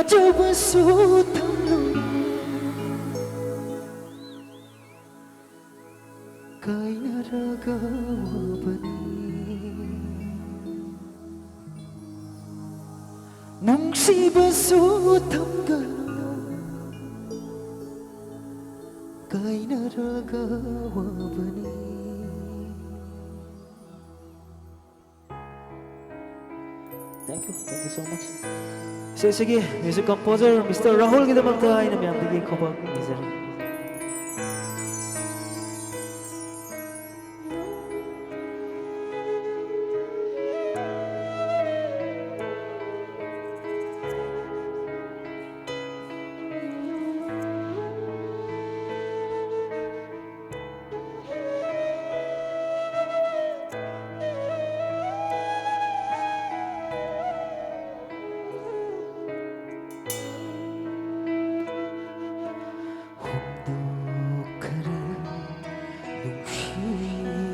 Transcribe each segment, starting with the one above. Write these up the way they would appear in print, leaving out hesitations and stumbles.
잡았어 당로 kay naragawa ba ni nung si baso tanggal kay naragawa ba ni. Thank you so much. Sige, music composer Mr. Rahul kita magkain na biyang bigay ko ba misery.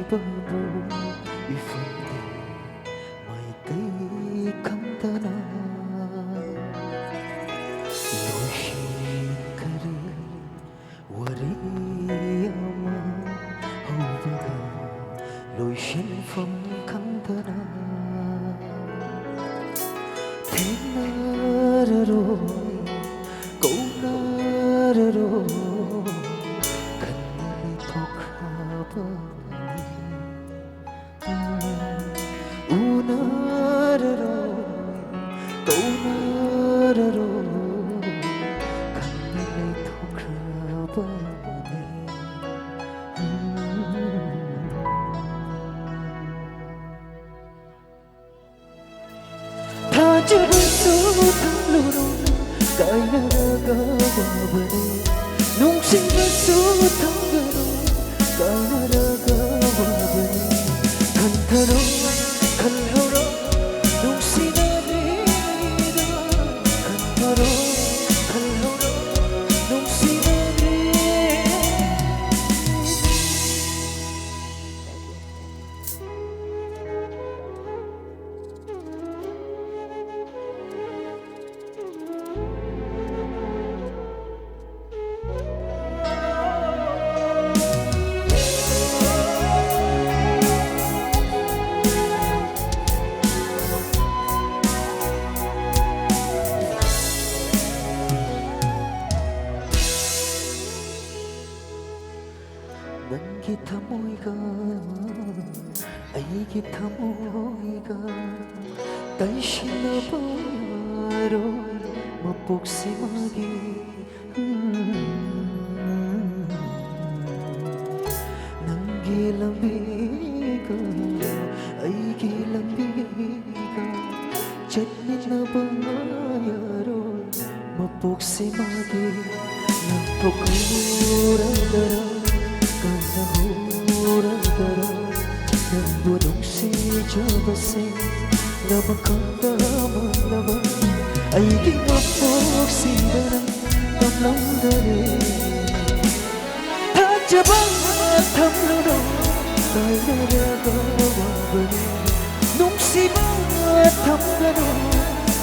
이쁜데 마이데이 간다나 노신가를 와리야마 호바가 로이신펌 간다나 대나라로 꼬나라로 간나리 독하바 우나라로 또나라로 간날레 토크라바네 다 잡았어 당로로 까이나라가와버네 농심갔어 당가로 까이나라가와버네 간타로 kalhoro nung sinanira kalhoro nung sinanira. 난 기타 모이가 아이 기타 모이가 단신나바로 마복심하기 난 길람비가 아이 길람비가 잣니나바야로 마복심하기 난 포크라다라 Kahura-gara Yang burung si jabasing Naman kang Ay di mapok si darang Tamlang dari Tajabang tamlano Kay naragawa bani Nung si mga tamlano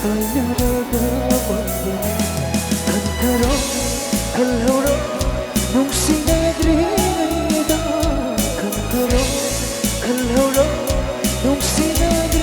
Kay naragawa bani Kantaro, kalhuro Nung sinagri kalhoro nung sinabi